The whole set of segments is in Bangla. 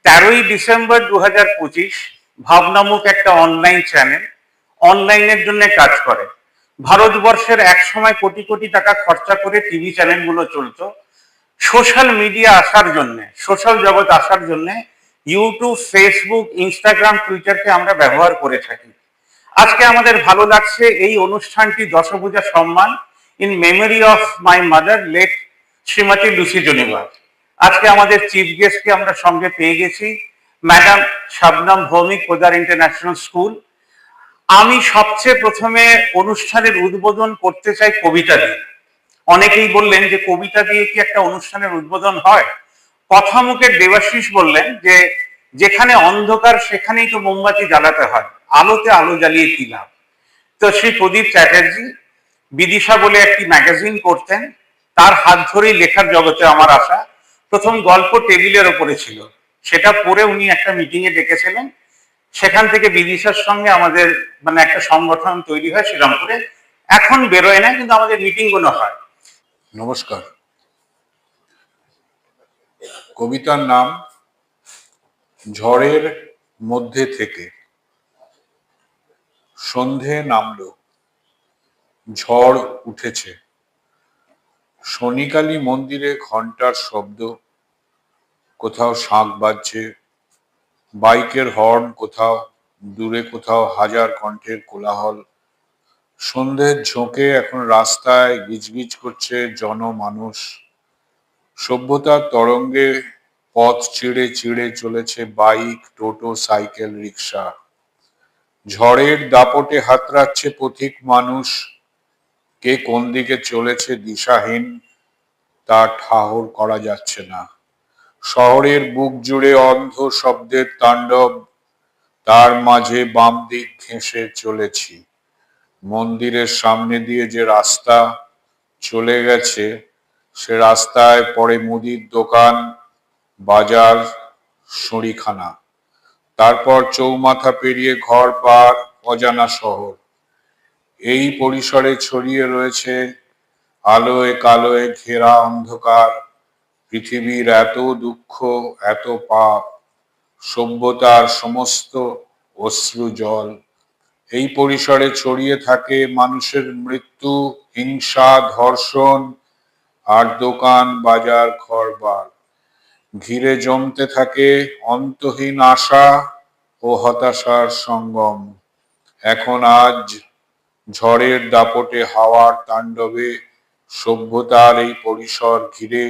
13ই ডিসেম্বর 2025 ভাবনামুখ একটা অনলাইন চ্যানেল অনলাইনের জন্য কাজ করে। ভারতবর্ষের এক সময় কোটি কোটি টাকা খরচা করে টিভি চ্যানেলগুলো চলতো। সোশ্যাল মিডিয়া আসার জন্য, সোশ্যাল জগৎ আসার জন্য ইউটিউব, ফেসবুক, ইনস্টাগ্রাম, টুইটারকে আমরা ব্যবহার করে থাকি। আজকে আমাদের ভালো লাগছে এই অনুষ্ঠানটি দশভূজা সম্মান in memory of my mother late Shrimati Lucy Janibar. আজকে আমাদের চিফ গেস্টকে আমরা সঙ্গে পেয়ে গেছি, madam Shabnam Bhowmik, Poddar international school. আমি সবচেয়ে প্রথমে অনুষ্ঠানের উদ্বোধন করতে চাই কবিতা দিয়ে। অনেকেই বললেন যে কবিতা দিয়ে কি একটা অনুষ্ঠানের উদ্বোধন হয়? কথা মুখে দেবাশিস বললেন যে যেখানে অন্ধকার সেখানেই তো মোমবাতি জ্বালাতে হয়, আলোতে আলো জ্বালিয়ে কি লাভ। তো শ্রী প্রদীপ চ্যাটার্জি বিদিশা বলে একটি ম্যাগাজিন করতেন, তার হাত ধরেই লেখার জগতে আমার আসা। প্রথম গল্প টেবিলের ওপরে ছিল, সেটা পড়ে উনি একটা মিটিং এ ডেকেছিলেন। সেখান থেকে বিদিশার সঙ্গে আমাদের মানে একটা সংগঠন তৈরি হয় শ্রীরামপুরে। এখন বেরোয় না, কিন্তু আমাদের মিটিং গুলো হয়। নমস্কার। কবিতার নাম ঝড়ের মধ্যে থেকে। সন্ধে নামলো, ঝড় উঠেছে। শনিকালী মন্দিরে ঘন্টার শব্দ, কোথাও শাঁখ বাজছে, বাইকের হর্ন কোথাও, দূরে কোথাও হাজার কণ্ঠের কোলাহল। সন্ধ্যের ঝোঁকে এখন রাস্তায় গিজগিজ করছে জনমানুষ। সভ্যতার তরঙ্গে পথ চিড়ে চিড়ে চলেছে বাইক, টোটো, সাইকেল, রিক্সা। ঝড়ের দাপটে হাতড়াচ্ছে পথিক মানুষ। কে কোন দিকে চলেছে দিশাহীন, তা ঠাহর করা যাচ্ছে না। শহরের বুক জুড়ে অন্ধ শব্দের তাণ্ডব, তার মাঝে বাম দিক ঘেঁষে চলেছি। মন্দিরের সামনে দিয়ে যে রাস্তা চলে গেছে, সে রাস্তায় পড়ে মুদির দোকান, বাজার, সঁড়িখানা। তারপর চৌমাথা পেরিয়ে ঘর পার, অজানা শহর। এই পরিসরে ছড়িয়ে রয়েছে আলোয় কালোয় ঘেরা অন্ধকার। পৃথিবীর এত দুঃখ, এত পাপ, সভ্যতার সমস্ত অশ্রু জল। এই পরিসরে ছড়িয়ে থাকে মানুষের মৃত্যু, হিংসা, ধর্ষণ, আর দোকান, বাজার, ঘরবার। ঘিরে জমতে থাকে অন্তহীন আশা ও হতাশার সঙ্গম। এখন আজ ঝড়ের দাপটে হাওয়ার তাণ্ডবে সভ্যতার এই পরিসর ঘিরে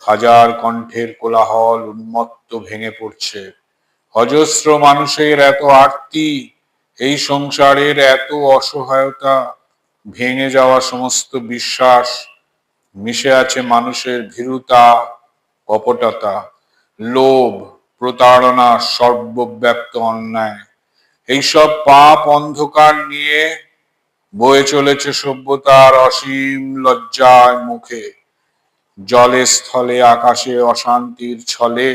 হাজার কণ্ঠের কোলাহল উন্মত্ত ভেঙে পড়ছে। অজস্র মানুষের এত আরতি, এই সংসারের এত অসহায়তা, ভেঙে যাওয়া সমস্ত বিশ্বাস। মিশে আছে মানুষের ভীরুতা, কপটতা, লোভ, প্রতারণা, সর্বব্যাপ্ত অন্যায়। এইসব পাপ অন্ধকার নিয়ে বয়ে চলেছে সভ্যতার অসীম লজ্জায় মুখে। জলে স্থলে আকাশে অশান্তির ছলে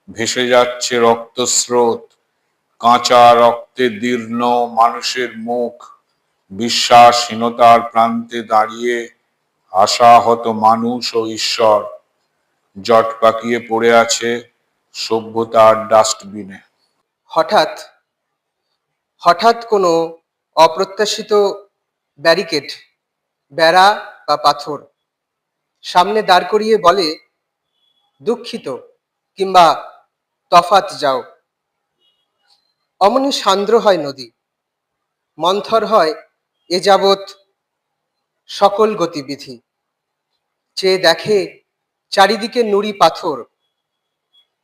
ভেসে যাচ্ছে রক্তস্রোত। কাঁচা রক্তে দীর্ণ মানুষের মুখ, বিশ্বাসহীনতার প্রান্তে দাঁড়িয়ে আশাহত মানুষ ও ঈশ্বর জট পাকিয়ে পড়ে আছে সভ্যতার ডাস্টবিনে। হঠাৎ হঠাৎ কোনো অপ্রত্যাশিত ব্যারিকেড, বেড়া বা পাথর সামনে দাঁড় করিয়ে বলে, দুঃখিত কিংবা তফাৎ যাও। অমনি সান্দ্র হয় নদী, মন্থর হয় এ যাবৎ সকল গতিবিধি। চেয়ে দেখে চারিদিকে নুড়ি পাথর,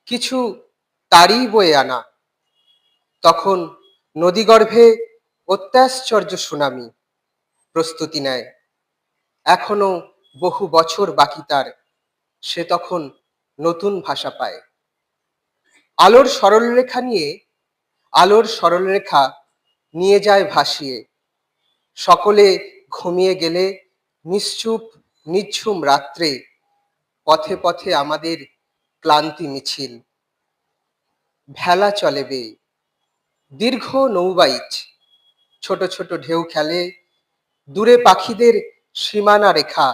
কিছু তারই বয়ে আনা। তখন নদীগর্ভে অত্যাশ্চর্য সুনামি প্রস্তুতি নেয়। এখনো বহু বছর বাকি তার, সে তখন নতুন ভাষা পায়। আলোর সরলরেখা নিয়ে যায় ভাসিয়ে। সকলে ঘুমিয়ে গেলে নিশ্চুপ নিঝুম রাত্রে পথে পথে আমাদের ক্লান্তি মিছিল। ভেলা চলে বেয়ে, দীর্ঘ নৌবাইচ, ছোট ছোট ঢেউ খেলে। দূরে পাখিদের সীমানা রেখা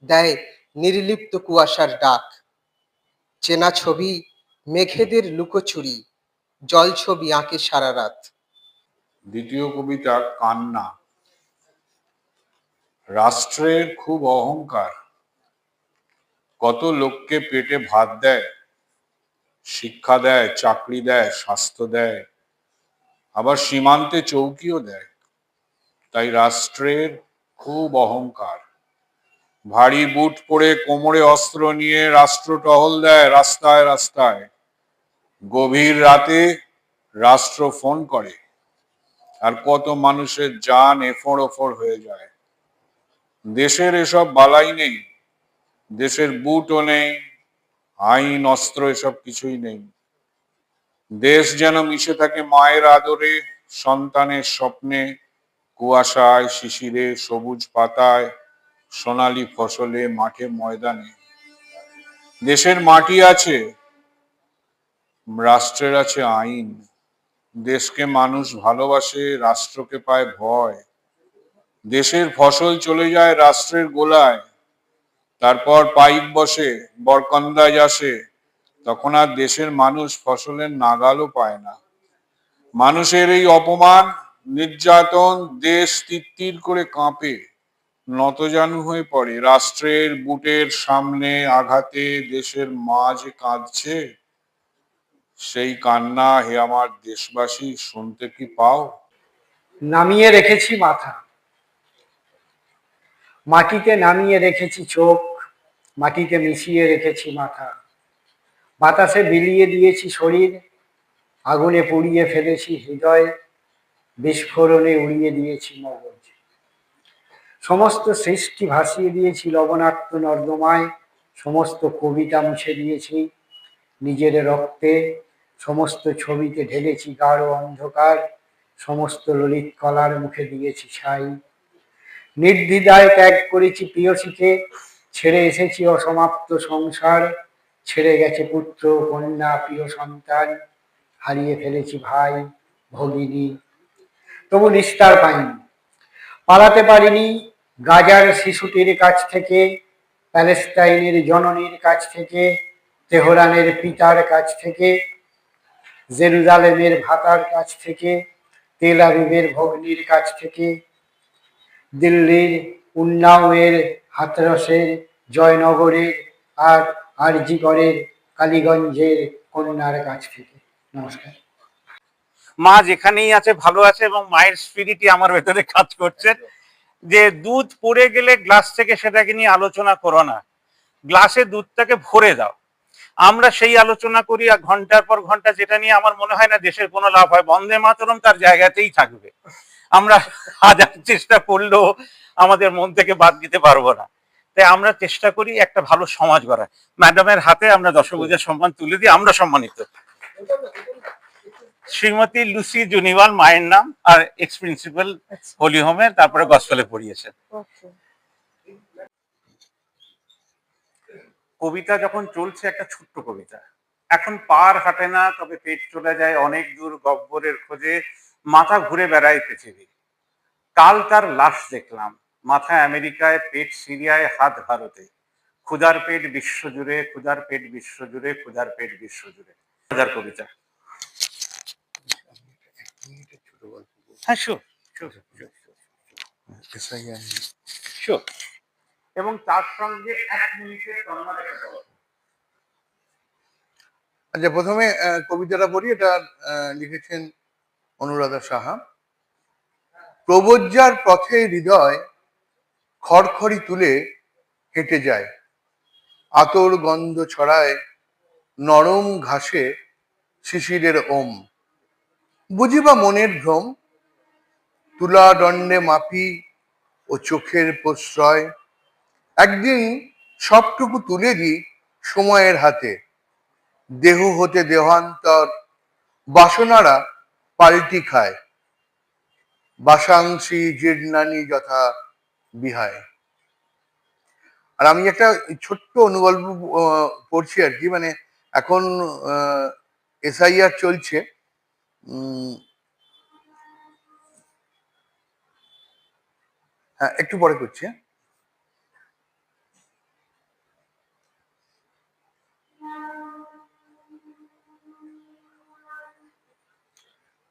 দেয় নির্লিপ্ত কুয়াশার ডাক। চেনা ছবি মেঘেদের লুকোচুরি জলছবি আঁকে সারা রাত। দ্বিতীয় কবিতা কান্না। রাষ্ট্রের খুব অহংকার, কত লোককে পেটে ভাত দেয়, শিক্ষা দেয়, চাকরি দেয়, স্বাস্থ্য দেয়, আবার সীমান্তে চৌকিও দেয়। তাই রাষ্ট্রের খুব অহংকার। ভারী বুট পরে কোমরে অস্ত্র নিয়ে রাষ্ট্র টহল দেয় রাস্তায় রাস্তায়। গভীর রাতে রাষ্ট্র ফোন করে, আর কত মানুষের জান এফোড় ওফোড় হয়ে যায়। দেশের এসব বালাই নেই, দেশের বুটও নেই, আইন অস্ত্র এসব কিছুই নেই। দেশ যেন মিশে থাকে মায়ের আদরে, সন্তানের স্বপ্নে, কুয়াশায়, শিশিরে, সবুজ পাতায়, সোনালী ফসলে, মাঠে ময়দানে। দেশের মাটি আছে, রাষ্ট্রের আছে আইন। দেশকে মানুষ ভালোবাসে, রাষ্ট্রকে পায় ভয়। দেশের ফসল চলে যায় রাষ্ট্রের গোলায়, তারপর পাইক বসে, বরকন্দাজ আসে, তখন আর দেশের মানুষ ফসলের নাগালও পায় না। মানুষের এই অপমান, নির্যাতন, দেশ তিত্তির করে কাঁপে, নতজানু হয়ে পড়ে। রাষ্ট্রের বুটের সামনে আঘাতে দেশের মা যে কাঁদছে, সেই কান্না হে আমার দেশবাসী শুনতে কি পাও? নামিয়ে রেখেছি মাথা, মাটিতে নামিয়ে রেখেছি চোখ, মাটিতে মিশিয়ে রেখেছি মাথা। বাতাসে বিলিয়ে দিয়েছি শরীর, আগুনে পুড়িয়ে ফেলেছি হৃদয়, বিস্ফোরণে উড়িয়ে দিয়েছি মগজ। সমস্ত সৃষ্টি ভাসিয়ে দিয়েছি লবণাক্ত নর্দমায়, সমস্ত কবিতা মুছে দিয়েছি নিজের রক্তে, সমস্ত ছবিতে ঢেলেছি গাঢ় অন্ধকার, সমস্ত ললিত কলার মুখে দিয়েছি ছাই। নির্দ্বিধায় ত্যাগ করেছি প্রিয়সীকে, ছেড়ে এসেছি অসমাপ্ত সংসার, ছেড়ে গেছে পুত্র কন্যা প্রিয় সন্তান, হারিয়ে ফেলেছি ভাই ভগিনী, তবু নিস্তার পাইনি। পালাতে পারিনি গাজার শিশুটির কাছ থেকে, প্যালেস্টাইনের জননীর কাছ থেকে, তেহরানের পিতার কাছ থেকে, জেরুজালেমের ভাতার কাছ থেকে, তেল আবিবের ভগ্নির কাছ থেকে, দিল্লির উন্নাওয়ের, হাতরসের, জয়নগরের আর আরজিকরের, কালীগঞ্জের কন্যার কাছ থেকে। নমস্কার। মা যেখানেই আছে ভালো আছে, এবং মায়ের স্পিরিটই আমার ভেতরে কাজ করছে। যে দুধ পড়ে গেলে গ্লাস থেকে সেটাকে নিয়ে আলোচনা করো না, গ্লাসে দুধটাকে ভরে দাও। আমরা সেই আলোচনা করি, আর ঘন্টার পর ঘন্টা, যেটা নিয়ে আমার মনে হয় না দেশের কোনো লাভ হয়। বন্দে মাতরম তার জায়গাতেই থাকবে, আমরা হাজার চেষ্টা করলেও আমাদের মন থেকে বাদ দিতে পারবো না। তাই আমরা চেষ্টা করি একটা ভালো সমাজ গড়ার। ম্যাডামের হাতে আমরা দশভুজের সম্মান তুলে দিই, আমরা সম্মানিত। শ্রীমতী লুসি জুনিওয়াল মায়ের নাম, আর এক্স প্রিন্সিপাল হোলি হোমের, তারপরে গসপেলে পড়িয়েছেন। কবিতা যখন চলছে, একটা ছোট্ট কবিতা, এখন পার হাঁটে না তবে পেট চলে যায় অনেক দূর গব্বরের খোঁজে, মাথা ঘুরে বেড়ায় পৃথিবী। কাল তার লাশ দেখলাম, মাথা আমেরিকায়, পেট সিরিয়ায়, হাত ভারতে। ক্ষুধার পেট বিশ্বজুড়ে, ক্ষুধার পেট বিশ্বজুড়ে, ক্ষুধার পেট বিশ্বজুড়ে। হাজার কবিতা। হ্যাঁ, শিওর শিওর। এবং তার সঙ্গে 1 মিনিটের তন্ময় একটা গল্প। আচ্ছা, প্রথমে কবিতাটা পড়ি। এটা লিখেছেন অনুরাধা সাহা। প্রবজ্জার পথে হৃদয় খড়খড়ি তুলে হেঁটে যায়, আতর গন্ধ ছড়ায় নরম ঘাসে শিশিরের ওম। বুঝিবা মনের ভ্রম, তুলা দণ্ডে মাপি ও চোখের প্রশ্রয়। একদিন সবটুকু তুলে দিই সময়ের হাতে, দেহ হতে দেহান্তর বাসনারা পাল্টি খায়। বাসাংশী জীর্ণানি যথা বিহায়। আর আমি একটা ছোট্ট অনুগল্প পড়ছি আর কি। মানে এখন এসআইআর চলছে। হ্যাঁ, একটু পরে করছি।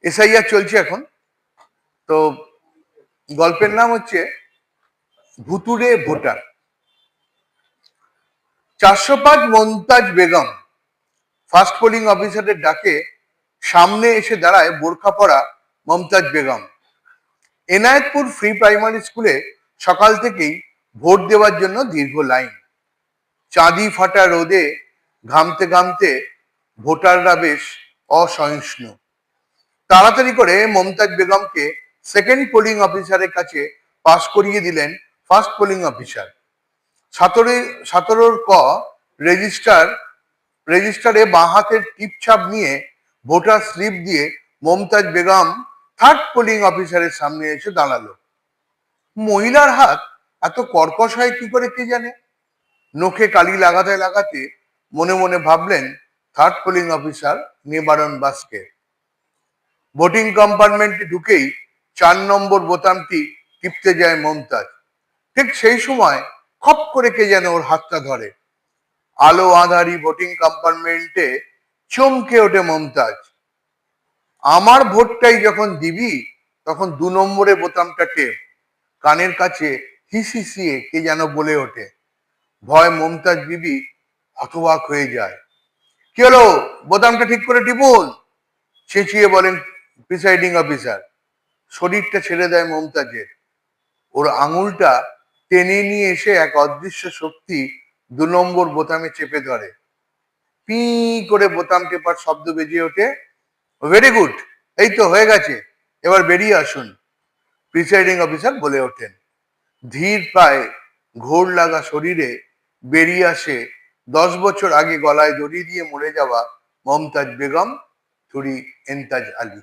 এসআইআর চলছে এখন। তো গল্পের নাম হচ্ছে ভুতুড়ে ভোটার। 405 মমতাজ বেগম ফার্স্ট পোলিং অফিসারের ডাকে সামনে এসে দাঁড়ায় বোরখা পরা মমতাজ বেগম। এনায়েতপুর ফ্রি প্রাইমারি স্কুলে সকাল থেকেই ভোট দেওয়ার জন্য দীর্ঘ লাইন। চাঁদি ফাটা রোদে ঘামতে ঘামতে ভোটাররা বেশ অসহিষ্ণু। তাড়াতাড়ি করে মমতাজ বেগমকে সেকেন্ড পোলিং অফিসারের কাছে পাস করিয়ে দিলেন ফার্স্ট পোলিং অফিসার। 17 ক রেজিস্টারে বাঁ হাতের টিপছাপ নিয়ে ভোটার স্লিপ দিয়ে মমতাজ বেগম থার্ড পোলিং অফিসারের সামনে এসে দাঁড়ালো। মহিলার হাত এত কর্কশ হয় কি করে কে জানে। নখে কালি লাগাতে লাগাতে মনে মনে ভাবলেন থার্ড পোলিং অফিসার নিবারণ বাস্কে। ভোটিং কম্পার্টমেন্টে ঢুকেই 4 নম্বর বোতামটি টিপতে যায় মমতাজ। ঠিক সেই সময় খপ করে কে যেন ওর হাতটা ধরে। আলো আঁধারি ভোটিং কম্পার্টমেন্টে চমকে ওঠে মমতাজ। আমার ভোটটাই যখন দিবি তখন 2 নম্বরে বোতামটা টেপ। কানের কাছে হিসিয়ে কে যেন বলে ওঠে। ভয় মমতাজ বিবি হতবাক হয়ে যায়। কি হলো, বোতামটা ঠিক করে টিপুন, চেঁচিয়ে বলেন প্রিসাইডিং অফিসার। শরীরটা ছেড়ে দেয় মমতাজের। ওর আঙুলটা টেনে নিয়ে এসে এক অদৃশ্য শক্তি 2 নম্বর বোতামে চেপে ধরে। পি করে বোতাম টেপার শব্দ বেজে ওঠে। ভেরি গুড, এই তো হয়ে গেছে, এবার বেরিয়ে আসুন, প্রিসাইডিং অফিসার বলে ওঠেন। ধীর পায়ে ঘোর লাগা শরীরে বেরিয়ে আসে 10 বছর আগে গলায় দড়ি দিয়ে মরে যাওয়া মমতাজ বেগম থুরি এন্তাজ আলী।